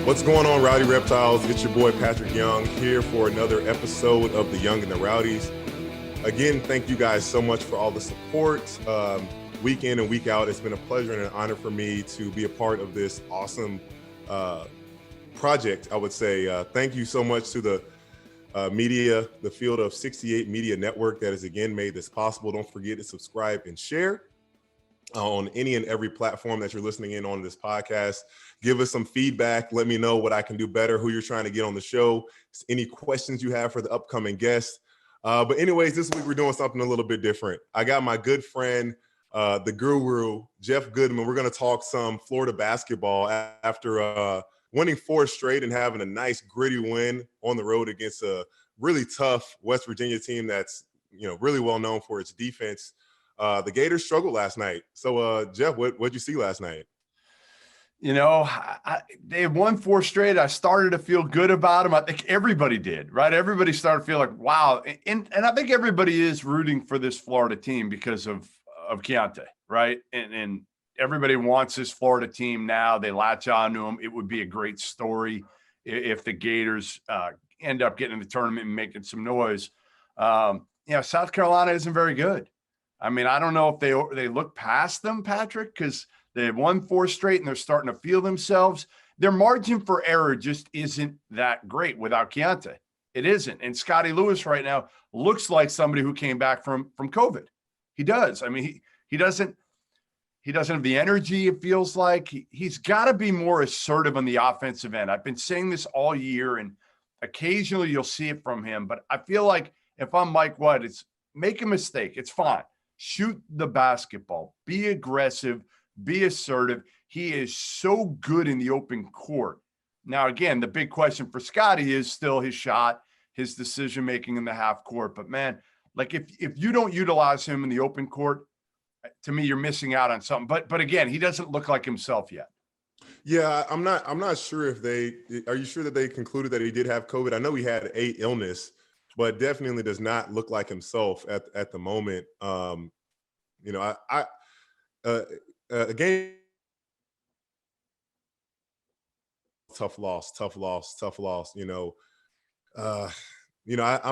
What's going on, Rowdy Reptiles? It's your boy Patric Young here for another episode of The Young and the Rowdies. Again, thank you guys so much for all the support. Week in and week out, it's been a pleasure and an honor for me to be a part of this awesome project, I would say. Thank you so much to the media, the Field of 68 Media Network that has again made this possible. Don't forget to subscribe and share on any and every platform that you're listening in on this podcast. Give us some feedback. Let me know what I can do better, who you're trying to get on the show, any questions you have for the upcoming guests. But anyways, this week we're doing something a little bit different. I got my good friend, the guru, Jeff Goodman. We're going to talk some Florida basketball after winning 4 straight and having a nice gritty win on the road against a really tough West Virginia team that's, really well known for its defense. The Gators struggled last night. So, Jeff, what'd you see last night? They had won 4 straight. I started to feel good about them. I think everybody did, right? Everybody started to feel like, wow. And I think everybody is rooting for this Florida team because of Keontae, right? And everybody wants this Florida team now. They latch on to him. It would be a great story if the Gators end up getting in the tournament and making some noise. South Carolina isn't very good. I mean, I don't know if they look past them, Patrick, because they have won 4 straight and they're starting to feel themselves. Their margin for error just isn't that great without Keontae. It isn't. And Scotty Lewis right now looks like somebody who came back from COVID. He does. I mean, he doesn't have the energy, it feels like. He's got to be more assertive on the offensive end. I've been saying this all year, and occasionally you'll see it from him. But I feel like if I'm Mike White, it's make a mistake. It's fine. Shoot the basketball. Be aggressive. Be assertive. He is so good in the open court. Now, again, the big question for Scotty is still his shot, his decision-making in the half court. But, man, like if you don't utilize him in the open court, to me, you're missing out on something. But again, he doesn't look like himself yet. Yeah, I'm not sure are you sure that they concluded that he did have COVID? I know he had a illness, but definitely does not look like himself at the moment. Again, tough loss. I'm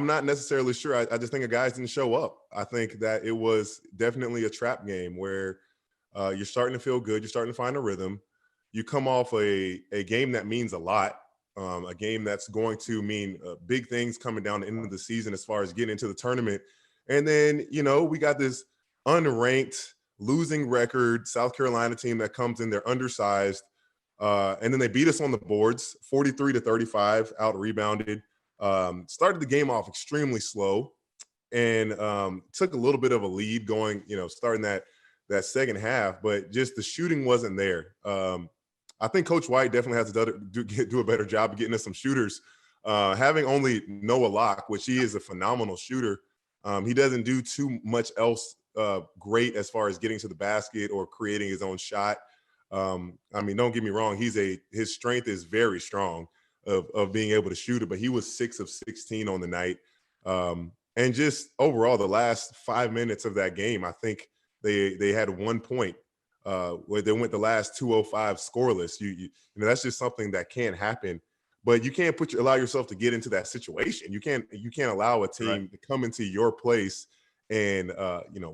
not necessarily sure. I just think the guys didn't show up. I think that it was definitely a trap game where you're starting to feel good. You're starting to find a rhythm. You come off a game that means a lot, a game that's going to mean big things coming down the end of the season as far as getting into the tournament. And then, we got this unranked losing record South Carolina team that comes in, they're undersized. And then they beat us on the boards, 43-35, out rebounded. Started the game off extremely slow and took a little bit of a lead going, starting that second half, but just the shooting wasn't there. I think Coach White definitely has to do a better job of getting us some shooters. Having only Noah Locke, which he is a phenomenal shooter, he doesn't do too much else great as far as getting to the basket or creating his own shot. Don't get me wrong, his strength is very strong of being able to shoot it, but he was 6 of 16 on the night. And just overall, the last 5 minutes of that game, I think they had 1 point where they went the last 205 scoreless. That's just something that can't happen. But you can't allow yourself to get into that situation. You can't allow a team to come into your place and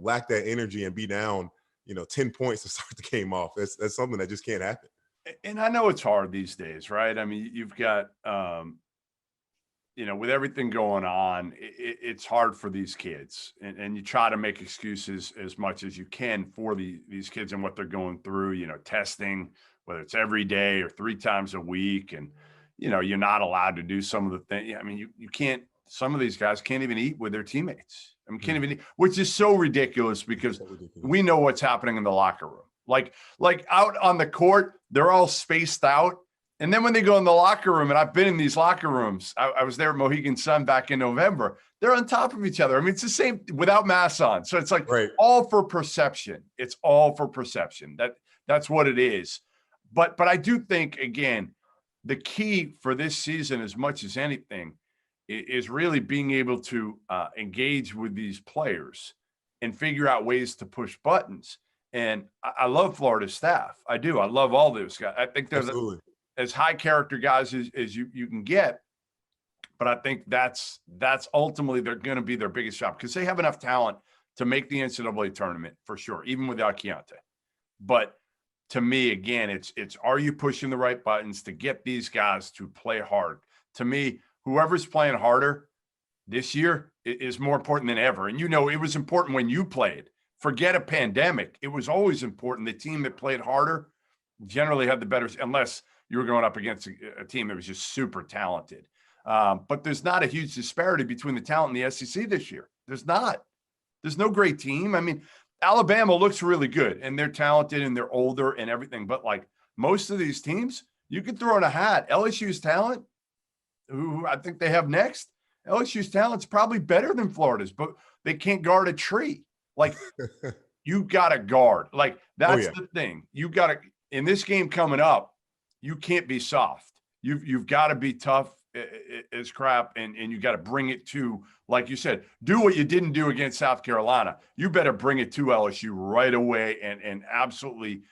lack that energy and be down 10 points to start the game off. That's something that just can't happen. And I know it's hard these days, right? I mean, you've got with everything going on, it's hard for these kids, and you try to make excuses as much as you can for these kids and what they're going through, testing, whether it's every day or 3 times a week. And, you're not allowed to do some of the things. I mean, you can't, some of these guys can't even eat with their teammates. I mean, can't even eat, which is so ridiculous because we know what's happening in the locker room. Like out on the court, they're all spaced out. And then when they go in the locker room, and I've been in these locker rooms, I was there at Mohegan Sun back in November, they're on top of each other. I mean, it's the same without masks on. So it's like all for perception. It's all for perception. That's what it is. But I do think, again, the key for this season, as much as anything, is really being able to engage with these players and figure out ways to push buttons. And I love Florida's staff. I do. I love all those guys. I think they're as high character guys as you can get. But I think that's ultimately they're going to be their biggest shot because they have enough talent to make the NCAA tournament for sure, even without Keontae. But to me, again, it's are you pushing the right buttons to get these guys to play hard? To me, whoever's playing harder this year is more important than ever. And it was important when you played. Forget a pandemic. It was always important. The team that played harder generally had the better, unless you were going up against a team that was just super talented. But there's not a huge disparity between the talent in the SEC this year. There's not. There's no great team. I mean, Alabama looks really good, and they're talented, and they're older and everything. But like most of these teams, you could throw in a hat. LSU's talent, who I think they have next, LSU's talent's probably better than Florida's, but they can't guard a tree. Like you got to guard. Like that's the thing. You got to in this game coming up. You can't be soft. You've got to be tough as crap, and you got to bring it to, like you said, do what you didn't do against South Carolina. You better bring it to LSU right away and absolutely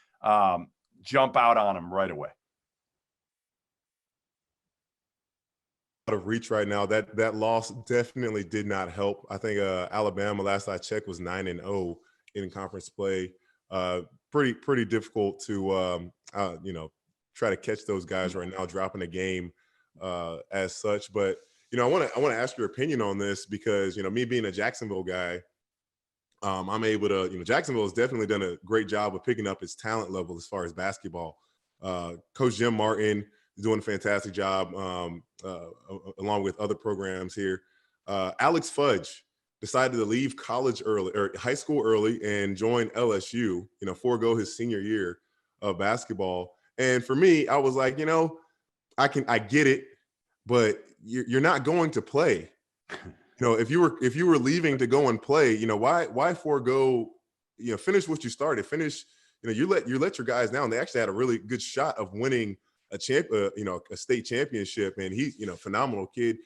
jump out on them right away. Out of reach right now. That loss definitely did not help. I think Alabama, last I checked, was 9-0 in conference play. Pretty difficult to try to catch those guys right now, dropping a game as such. But I want to ask your opinion on this because me being a Jacksonville guy, I'm able to Jacksonville has definitely done a great job of picking up its talent level as far as basketball. Coach Jim Martin is doing a fantastic job along with other programs here. Alex Fudge decided to leave college early or high school early and join LSU, forego his senior year of basketball. And for me, I was like, I get it, but you're not going to play. If you were leaving to go and play, why forego, finish what you started, finish, you let your guys down. They actually had a really good shot of winning a state championship, and he's, phenomenal kid.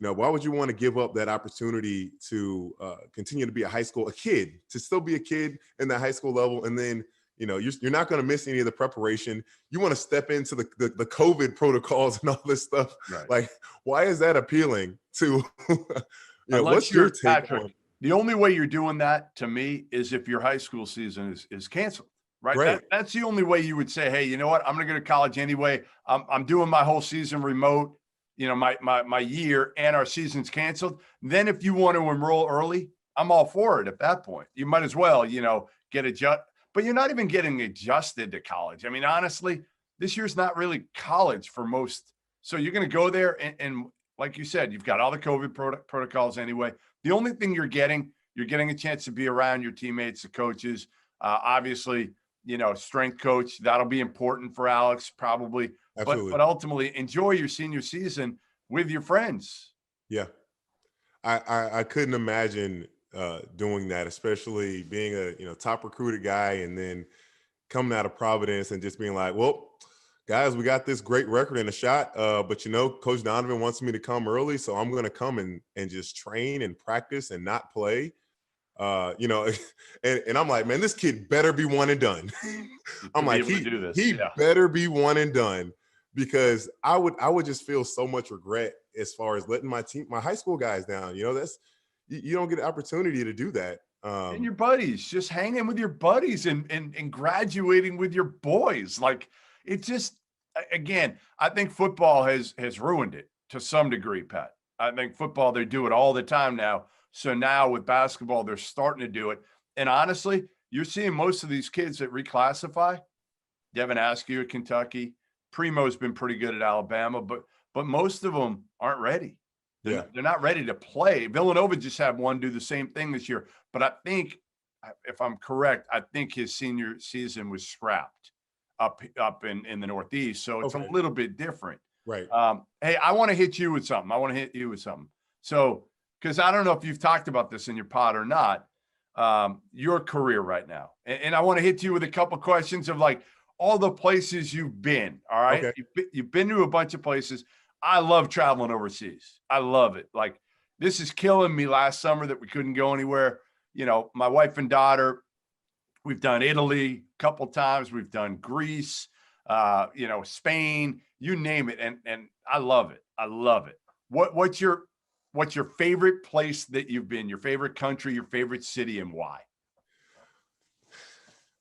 Why would you want to give up that opportunity to continue to be a kid, to still be a kid in that high school level, and then you're not going to miss any of the preparation. You want to step into the COVID protocols and all this stuff. Right. Like, why is that appealing to, what's your take Patric, on? The only way you're doing that to me is if your high school season is canceled, right? That's the only way you would say, hey, you know what? I'm going to go to college anyway. I'm doing my whole season remote, my year, and our season's canceled. Then if you want to enroll early, I'm all for it at that point. You might as well, get adjusted. But you're not even getting adjusted to college. I mean, honestly, this year's not really college for most. So you're going to go there and like you said, you've got all the COVID protocols anyway. The only thing you're getting a chance to be around your teammates, the coaches, obviously, strength coach. That'll be important for Alex probably. But ultimately, enjoy your senior season with your friends. Yeah, I couldn't imagine doing that, especially being a top recruited guy and then coming out of Providence and just being like, well, guys, we got this great record and a shot, but Coach Donovan wants me to come early, so I'm going to come and just train and practice and not play. And I'm like, man, this kid better be one and done. I'm like, he better be one and done, because I would just feel so much regret as far as letting my high school guys down. You don't get an opportunity to do that. And your buddies, just hanging with your buddies and graduating with your boys. Like, it just, again, I think football has ruined it to some degree, Pat. I think football, they do it all the time now. So now with basketball, they're starting to do it. And honestly, you're seeing most of these kids that reclassify. Devin Askew at Kentucky. Primo's been pretty good at Alabama, but most of them aren't ready. They're not ready to play. Villanova just had one do the same thing this year. But I think, if I'm correct, I think his senior season was scrapped up in the Northeast. So it's a little bit different. Right. Hey, I want to hit you with something. So, because I don't know if you've talked about this in your pod or not, your career right now. And I want to hit you with a couple questions of like all the places you've been. All right. Okay. You've been to a bunch of places. I love traveling overseas. I love it. Like, this is killing me last summer that we couldn't go anywhere. My wife and daughter, we've done Italy a couple times. We've done Greece. Spain, you name it. And I love it. I love it. What's your favorite place that you've been, your favorite country, your favorite city, and why?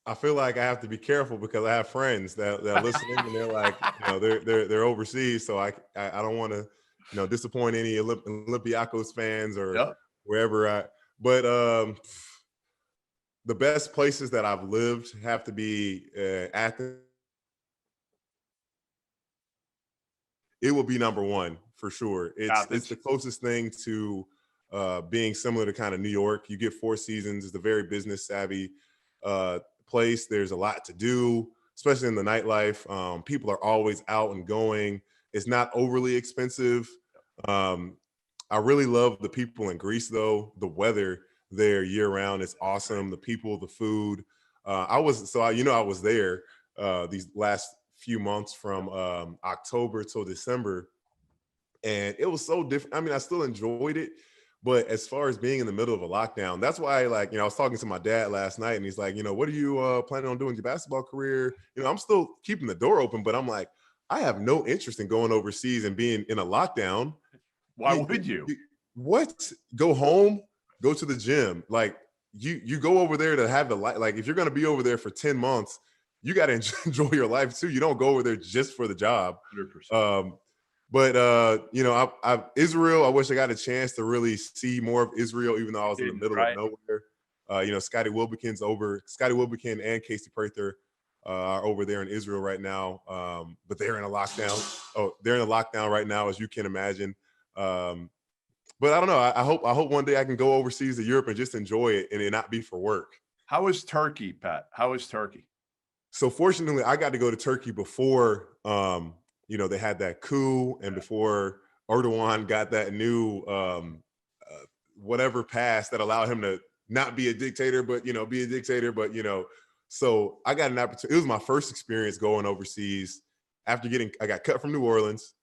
I feel like I have to be careful because I have friends that are listening and they're like, they're overseas. So I don't want to, disappoint any Olympiacos fans or Yep. wherever but the best places that I've lived have to be Athens. It will be number one for sure. It's the closest thing to being similar to kind of New York. You get 4 seasons. It's a very business savvy place. There's a lot to do, especially in the nightlife. People are always out and going. It's not overly expensive. I really love the people in Greece, though. The weather there year round is awesome. The people, the food. I was there these last few months from October till December, and it was so different. I mean, I still enjoyed it, but as far as being in the middle of a lockdown, that's why, I was talking to my dad last night, and he's like, what are you planning on doing your basketball career? I'm still keeping the door open, but I'm like, I have no interest in going overseas and being in a lockdown. Why would you? What? Go home, go to the gym. Like you go over there to have the life. Like if you're going to be over there for 10 months, you got to enjoy your life too. You don't go over there just for the job. 100%. Israel, I wish I got a chance to really see more of Israel, even though I was in the middle of nowhere. Scottie Wilbekin and Casey Prather are over there in Israel right now. But they're in a lockdown. Oh, they're in a lockdown right now, as you can imagine. But I don't know. I hope one day I can go overseas to Europe and just enjoy it and it not be for work. How is Turkey, Pat? How is Turkey? So fortunately, I got to go to Turkey before, they had that coup and before Erdogan got that new whatever pass that allowed him to not be a dictator, but, be a dictator. But, so I got an opportunity. It was my first experience going overseas after I got cut from New Orleans.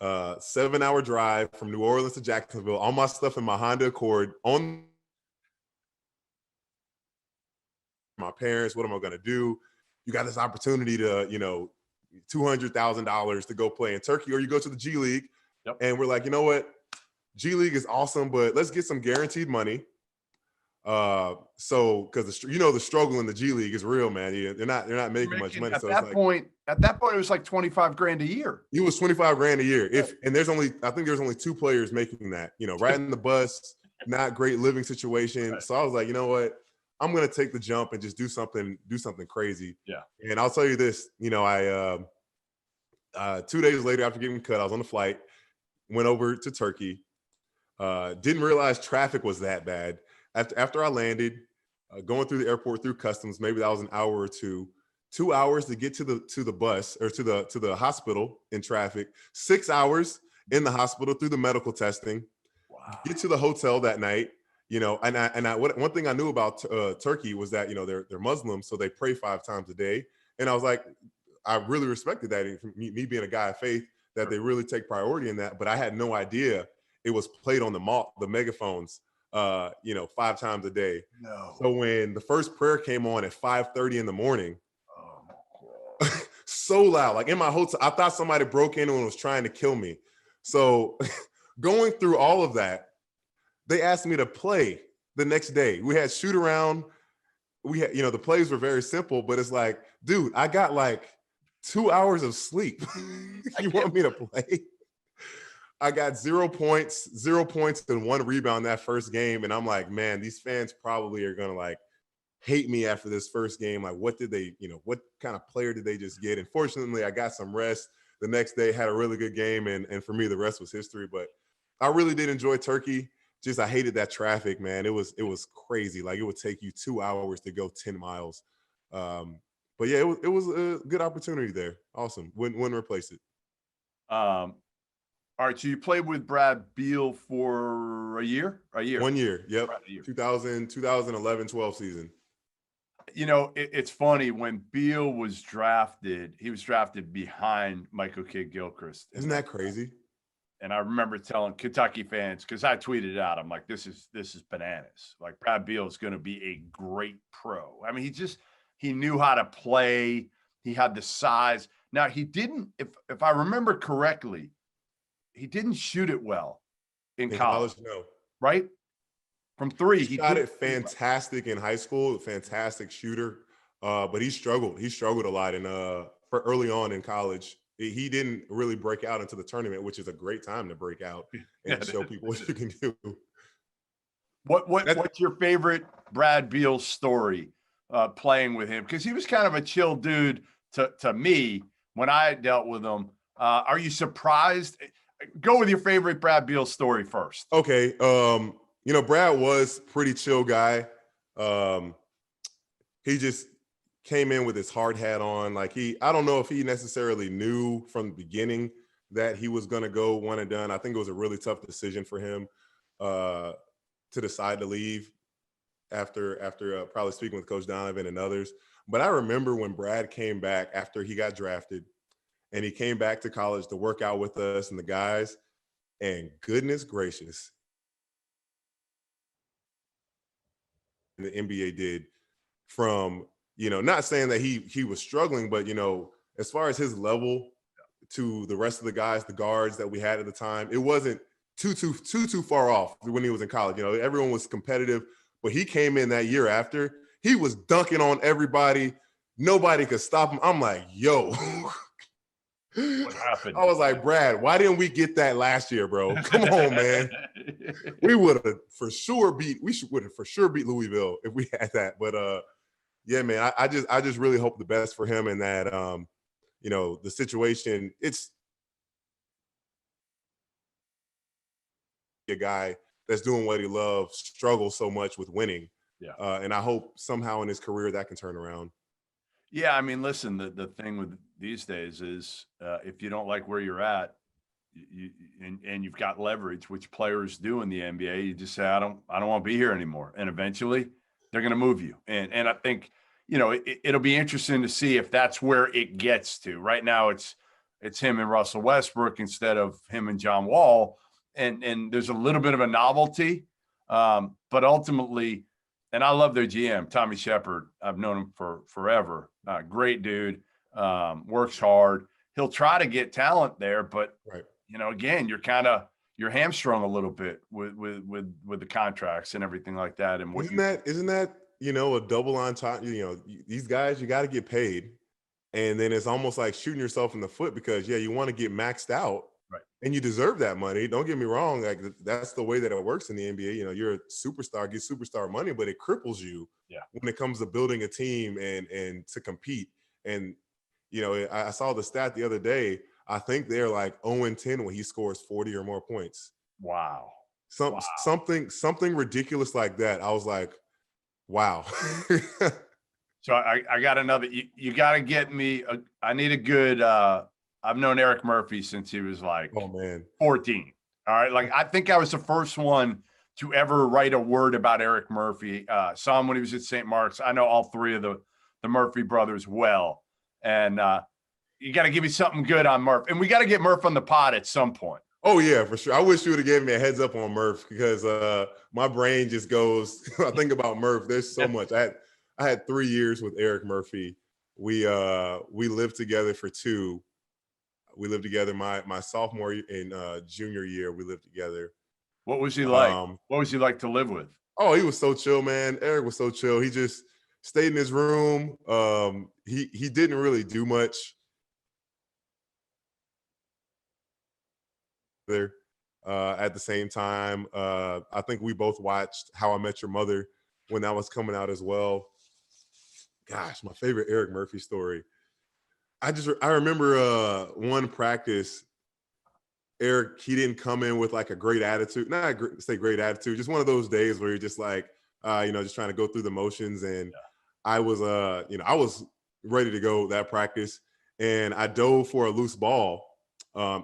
7-hour drive from New Orleans to Jacksonville, all my stuff in my Honda Accord on my parents. What am I going to do? You got this opportunity to, $200,000 to go play in Turkey, or you go to the G League. Yep. And we're like, you know what? G League is awesome, but let's get some guaranteed money. So because the struggle in the G League is real, man. They're not making much money. At that point, it was like $25,000 a year. It was $25,000 a year. I think there's only 2 players making that. Riding the bus, not great living situation. Right. So I was like, you know what? I'm gonna take the jump and just do something crazy. Yeah. And I'll tell you this. I 2 days later after getting cut, I was on the flight, went over to Turkey. Didn't realize traffic was that bad. After I landed, going through the airport through customs, maybe that was an hour or 2 hours to get to the bus or to the hospital in traffic, 6 hours in the hospital through the medical testing. Wow. Get to the hotel that night, one thing I knew about Turkey was that, they're Muslim, so they pray 5 times a day. And I was like, I really respected that, me being a guy of faith, that they really take priority in that. But I had no idea it was played on the megaphones, 5 times a day. No. So when the first prayer came on at 5:30 in the morning, so loud, like in my hotel, I thought somebody broke in and was trying to kill me. So going through all of that, they asked me to play the next day. We had shoot around. We had, the plays were very simple, but it's like, dude, I got like 2 hours of sleep. You want me to play? I got 0 points and 1 rebound that first game. And I'm like, man, these fans probably are going to like hate me after this first game. Like, what did they, what kind of player did they just get? And fortunately, I got some rest the next day, had a really good game. And for me, the rest was history. But I really did enjoy Turkey. Just, I hated that traffic, man. It was crazy. Like, it would take you 2 hours to go 10 miles. But yeah, it was a good opportunity there. Awesome. Wouldn't replace it. All right. So you played with Brad Beal for a year? 1 year. Yep. Right, 2011-12 season. It's funny, when Beal was drafted, he was drafted behind Michael Kidd-Gilchrist. Isn't that crazy? And I remember telling Kentucky fans, because I tweeted it out, I'm like, this is bananas. Like, Brad Beal is going to be a great pro. I mean, he knew how to play. He had the size. Now he didn't, if I remember correctly, he didn't shoot it well in college, no. right? From three, He he shot did it fantastic in high school, fantastic shooter. But he struggled. He struggled a lot for early on in college. He didn't really break out into the tournament, which is a great time to break out and show people what you can do. What's your favorite Brad Beal story playing with him? Because he was kind of a chill dude to me when I dealt with him. Are you surprised? Go with your favorite Brad Beal story first. Okay. Brad was pretty chill guy. He just came in with his hard hat on. Like I don't know if he necessarily knew from the beginning that he was going to go one and done. I think it was a really tough decision for him to decide to leave after probably speaking with Coach Donovan and others. But I remember when Brad came back after he got drafted and he came back to college to work out with us and the guys, and goodness gracious, the NBA did from, not saying that he was struggling, but, as far as his level to the rest of the guys, the guards that we had at the time, it wasn't too far off when he was in college. Everyone was competitive, but he came in that year after, he was dunking on everybody. Nobody could stop him. I'm like, yo. What happened? I was like, Brad, why didn't we get that last year, bro? Come on, man. We would have for sure beat Louisville if we had that. But yeah, man, I just really hope the best for him and that the situation, it's a guy that's doing what he loves, struggles so much with winning. Yeah. And I hope somehow in his career that can turn around. Yeah, I mean, listen, the thing with these days is if you don't like where you're at, and you've got leverage, which players do in the NBA, you just say, I don't want to be here anymore. And eventually they're going to move you. And I think, it'll be interesting to see if that's where it gets to. Right now it's him and Russell Westbrook instead of him and John Wall. And there's a little bit of a novelty, but ultimately, and I love their GM, Tommy Shepard. I've known him for forever. Great dude, works hard. He'll try to get talent there, but right. Again, you're hamstrung a little bit with the contracts and everything like that. And isn't that a double on top? These guys, you got to get paid, and then it's almost like shooting yourself in the foot because you want to get maxed out. Right. And you deserve that money. Don't get me wrong. Like that's the way that it works in the NBA. You're a superstar, get superstar money, but it cripples you when it comes to building a team and to compete. And, I saw the stat the other day. I think they're like 0-10 when he scores 40 or more points. Wow. Something ridiculous like that. I was like, wow. So I got another, you got to get me, I need a good, I've known Eric Murphy since he was like 14. All right. Like, I think I was the first one to ever write a word about Eric Murphy. Saw him when he was at St. Mark's. I know all three of the Murphy brothers well. And you got to give me something good on Murph. And we got to get Murph on the pod at some point. Oh, yeah, for sure. I wish you would have given me a heads up on Murph because my brain just goes, I think about Murph. There's so much. I had 3 years with Eric Murphy. We lived together for 2. We lived together my sophomore and junior year. We lived together. What was he like? What was he like to live with? Oh, he was so chill, man. Eric was so chill. He just stayed in his room. He didn't really do much there. At the same time, I think we both watched How I Met Your Mother when that was coming out as well. Gosh, my favorite Eric Murphy story. I remember one practice, Eric, he didn't come in with like a great attitude. Not say great attitude, just one of those days where you're just like, just trying to go through the motions. And I was, I was ready to go that practice, and I dove for a loose ball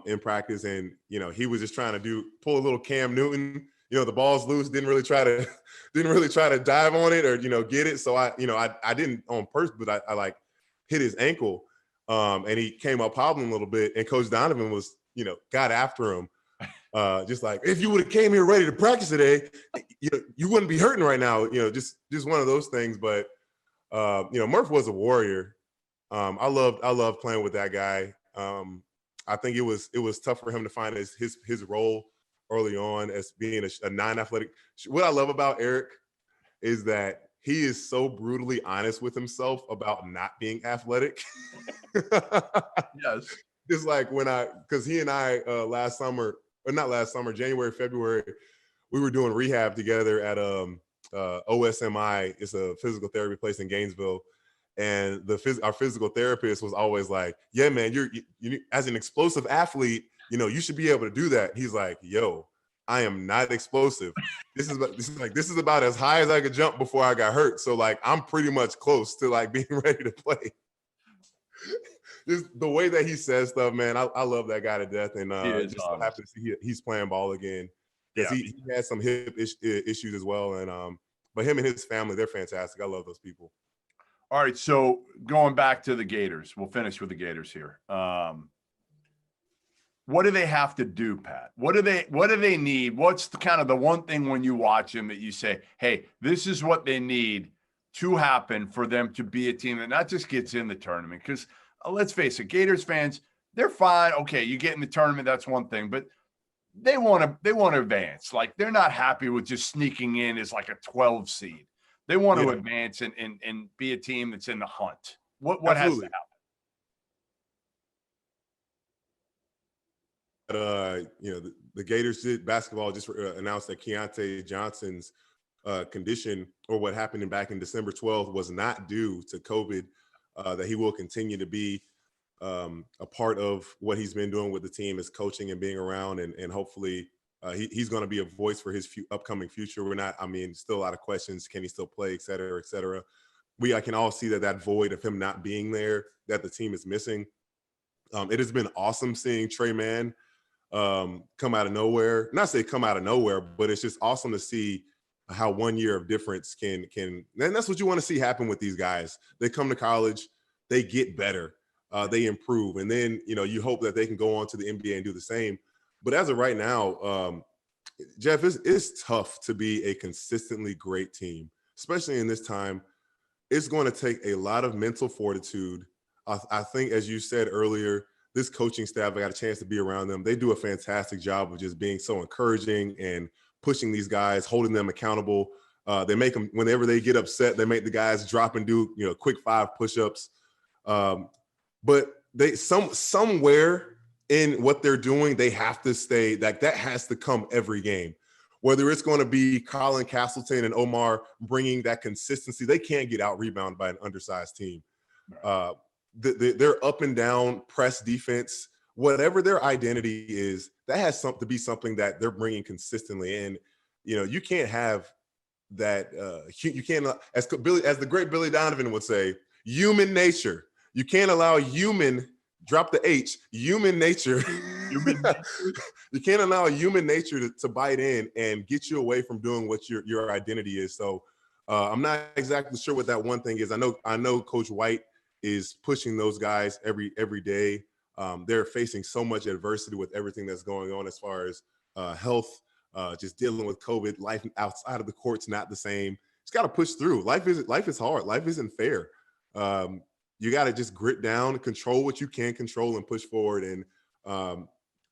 in practice, and he was just trying to pull a little Cam Newton. The ball's loose, didn't really try to dive on it or get it. So I didn't on purpose, but I like hit his ankle. And he came up hobbling a little bit, and Coach Donovan was, got after him. Just like, if you would have came here ready to practice today, you wouldn't be hurting right now. Just one of those things. But, Murph was a warrior. I love playing with that guy. I think it was tough for him to find his role early on as being a non-athletic. What I love about Eric is that he is so brutally honest with himself about not being athletic. Yes. Just like because he and I last summer, or not last summer, January, February, we were doing rehab together at OSMI. It's a physical therapy place in Gainesville. And our physical therapist was always like, yeah, man, you as an explosive athlete, you should be able to do that. He's like, yo, I am not explosive. This is about as high as I could jump before I got hurt. So like, I'm pretty much close to like being ready to play. Just the way that he says stuff, man, I love that guy to death. And just so happy to see he's playing ball again, because he had some hip issues as well. And but him and his family, they're fantastic. I love those people. All right, so going back to the Gators, we'll finish with the Gators here. What do they have to do, Pat? What do they need? What's the one thing when you watch them that you say, hey, this is what they need to happen for them to be a team that not just gets in the tournament? Because let's face it, Gators fans, they're fine. Okay, you get in the tournament, that's one thing, but they want to advance. Like, they're not happy with just sneaking in as like a 12 seed. They want to advance and be a team that's in the hunt. What has to happen? The Gators basketball just announced that Keontae Johnson's condition, or what happened back in December 12th, was not due to COVID. That he will continue to be a part of what he's been doing with the team, is coaching and being around, and hopefully he's going to be a voice for his upcoming future. Still a lot of questions. Can he still play, et cetera, et cetera. I can all see that void of him not being there, that the team is missing. It has been awesome seeing Trey Mann come out of nowhere. Not say come out of nowhere, but it's just awesome to see how 1 year of difference can, and that's what you want to see happen with these guys. They come to college, they get better, they improve, and then you hope that they can go on to the NBA and do the same. But as of right now, Jeff, it's tough to be a consistently great team, especially in this time. It's going to take a lot of mental fortitude. I think, as you said earlier, this coaching staff, I got a chance to be around them. They do a fantastic job of just being so encouraging and pushing these guys, holding them accountable. They make them, whenever they get upset, they make the guys drop and do quick 5 push-ups. But they somewhere in what they're doing, they have to stay, that has to come every game. Whether it's going to be Colin Castleton and Omar bringing that consistency, they can't get out rebounded by an undersized team. Their up and down press defense, whatever their identity is, that has to be something that they're bringing consistently. And you can't have that. You can't, as the great Billy Donovan would say, human nature. You can't allow drop the H, human nature. You can't allow human nature to bite in and get you away from doing what your identity is. So I'm not exactly sure what that one thing is. I know Coach White is pushing those guys every day. They're facing so much adversity with everything that's going on as far as health, just dealing with COVID. Life outside of the court's not the same. Just got to push through. Life is hard. Life isn't fair. You got to just grit down, control what you can control, and push forward. And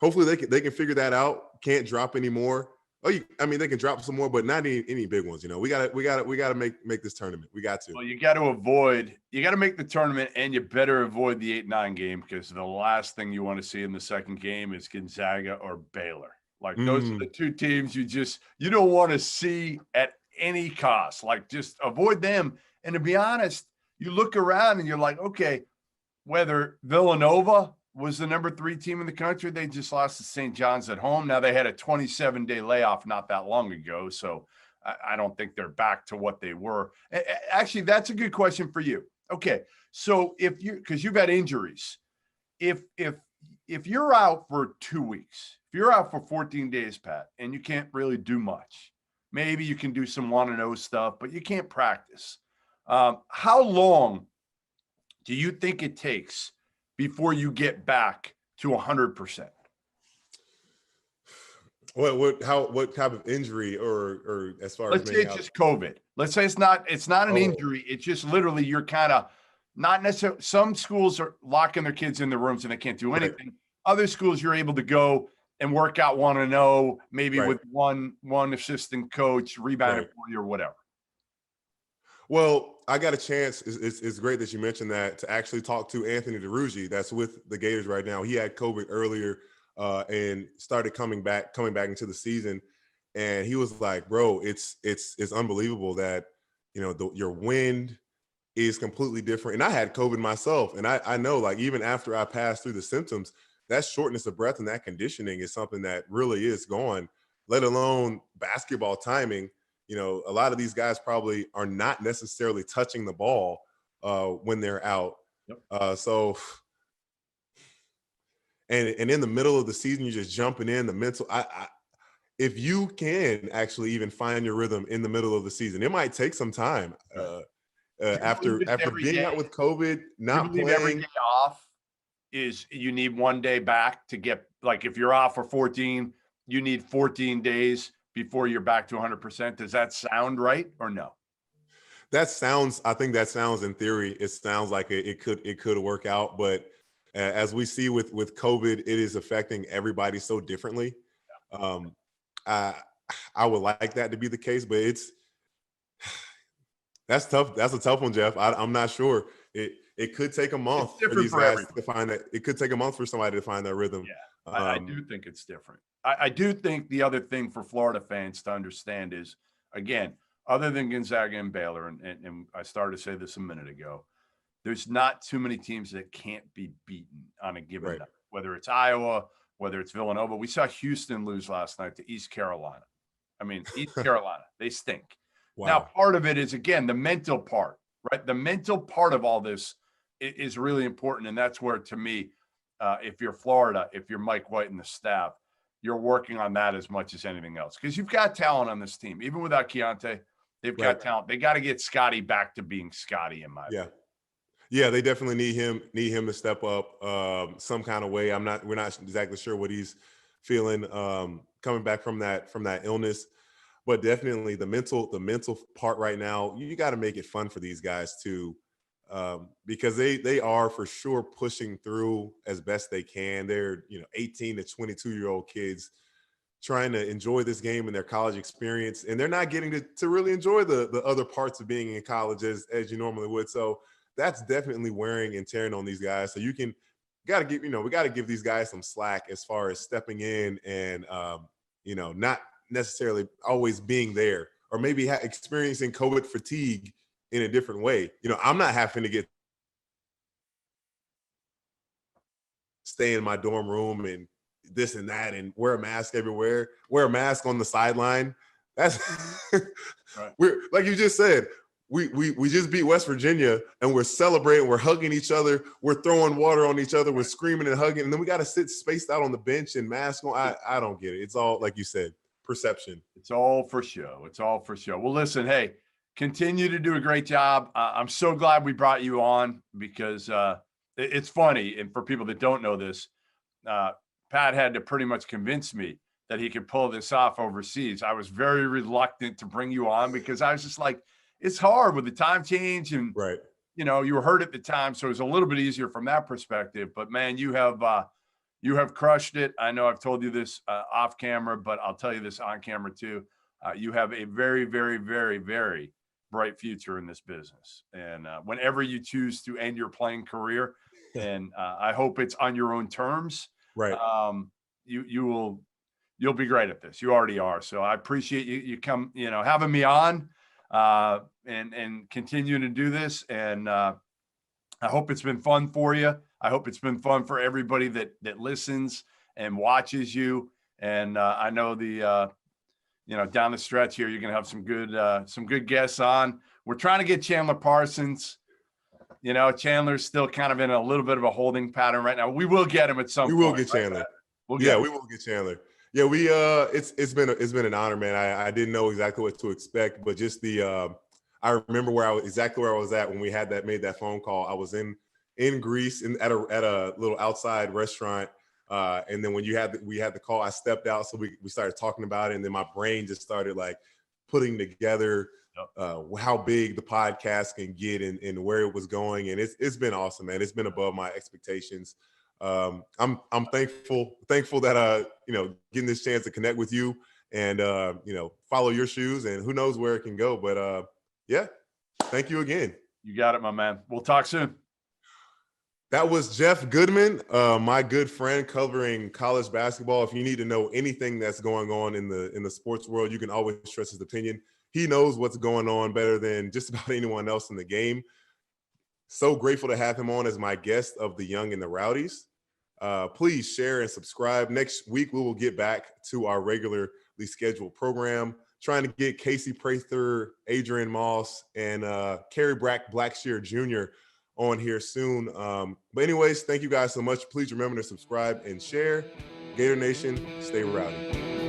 hopefully they can figure that out. Can't drop anymore. They can drop some more, but not any big ones. We got to make this tournament. We got to. Well, you got to make the tournament, and you better avoid the 8-9 game, because the last thing you want to see in the second game is Gonzaga or Baylor. Like, those are the two teams you don't want to see at any cost. Like, just avoid them. And to be honest, you look around and you're like, okay, whether Villanova was the number 3 team in the country, they just lost to St. John's at home. Now, they had a 27-day layoff not that long ago, so I don't think they're back to what they were. Actually, that's a good question for you. Okay, so because you've had injuries, if you're out for 2 weeks, if you're out for 14 days, Pat, and you can't really do much, maybe you can do some 1-0 stuff, but you can't practice. How long do you think it takes before you get back to 100%? What type of injury, or as far as, let's say it's just COVID. Let's say it's not an injury. It's just literally you're kind of not necessarily. Some schools are locking their kids in their rooms and they can't do Right. anything. Other schools, you're able to go and work out 1-0, maybe Right. with one assistant coach rebounding Right. for you or whatever. Well, I got a chance. It's great that you mentioned that, to actually talk to Anthony DeRuggi, that's with the Gators right now. He had COVID earlier and started coming back into the season, and he was like, "Bro, it's unbelievable that your wind is completely different." And I had COVID myself, and I know, like, even after I passed through the symptoms, that shortness of breath and that conditioning is something that really is gone. Let alone basketball timing. A lot of these guys probably are not necessarily touching the ball when they're out. Yep. So, and in the middle of the season, you're just jumping in the mental. If you can actually even find your rhythm in the middle of the season, it might take some time. After being out with COVID, You not believe every playing. day off is you need one day back to get, like, if you're off for 14, you need 14 days before you're back to 100%. Does that sound right or no? I think that sounds, in theory, it sounds like it could work out. But as we see with COVID, it is affecting everybody so differently. I would like that to be the case, but that's tough. That's a tough one, Jeff. I'm not sure. It could take a month for these guys to find that. It could take a month for somebody to find their rhythm. Yeah, I do think it's different. I do think the other thing for Florida fans to understand is, again, other than Gonzaga and Baylor, and I started to say this a minute ago, there's not too many teams that can't be beaten on a given night, whether it's Iowa, whether it's Villanova. We saw Houston lose last night to East Carolina. I mean, East Carolina, they stink. Wow. Now, part of it is, again, the mental part, right? The mental part of all this is really important. And that's where, to me, if you're Florida, if you're Mike White and the staff, you're working on that as much as anything else. Because you've got talent on this team. Even without Keontae, they've got talent. They got to get Scotty back to being Scotty, in my opinion. Yeah, they definitely need him to step up some kind of way. We're not exactly sure what he's feeling coming back from that illness, but definitely the mental part right now, you got to make it fun for these guys too, because they are for sure pushing through as best they can. They're 18 to 22-year-old kids trying to enjoy this game and their college experience, and they're not getting to really enjoy the other parts of being in college as you normally would. So that's definitely wearing and tearing on these guys. So we got to give these guys some slack as far as stepping in and not necessarily always being there, or maybe experiencing COVID fatigue in a different way. I'm not having to stay in my dorm room and this and that and wear a mask everywhere, wear a mask on the sideline. That's right. We're, like you just said, we just beat West Virginia and we're celebrating, we're hugging each other, we're throwing water on each other, we're screaming and hugging, and then we got to sit spaced out on the bench and mask on. I don't get it. It's all, like you said, perception. It's all for show. It's all for show. Well, listen, hey, continue to do a great job. I'm so glad we brought you on, because it's funny. And for people that don't know this, Pat had to pretty much convince me that he could pull this off overseas. I was very reluctant to bring you on because I was just like, it's hard with the time change, and right. You were hurt at the time, so it was a little bit easier from that perspective. But man, you have crushed it. I know I've told you this off camera, but I'll tell you this on camera too. You have a very, very, very, very bright future in this business, and whenever you choose to end your playing career, and I hope it's on your own terms. Right. You'll be great at this. You already are. So I appreciate you having me on. And continue to do this. And I hope it's been fun for you. I hope it's been fun for everybody that listens and watches you. And I know down the stretch here, you're going to have some good guests on. We're trying to get Chandler Parsons. Chandler's still kind of in a little bit of a holding pattern right now. We will get him at some point. We will get Chandler. Right? We will get Chandler. Yeah, it's been an honor, man. I didn't know exactly what to expect, but just I remember exactly where I was at when we made that phone call. I was in Greece at a little outside restaurant, and then when we had the call, I stepped out, so we started talking about it, and then my brain just started like putting together how big the podcast can get and where it was going. And it's been awesome, man. It's been above my expectations. I'm thankful that getting this chance to connect with you and follow your shoes, and who knows where it can go. But yeah, thank you again. You got it, my man. We'll talk soon. That was Jeff Goodman, my good friend covering college basketball. If you need to know anything that's going on in the sports world, you can always trust his opinion. He knows what's going on better than just about anyone else in the game. So grateful to have him on as my guest of the Young and the Rowdies. Please share and subscribe. Next week, we will get back to our regularly scheduled program, trying to get Casey Prather, Adrian Moss, and Kerry Blackshear Jr. on here soon. But anyways, thank you guys so much. Please remember to subscribe and share. Gator Nation, stay rowdy.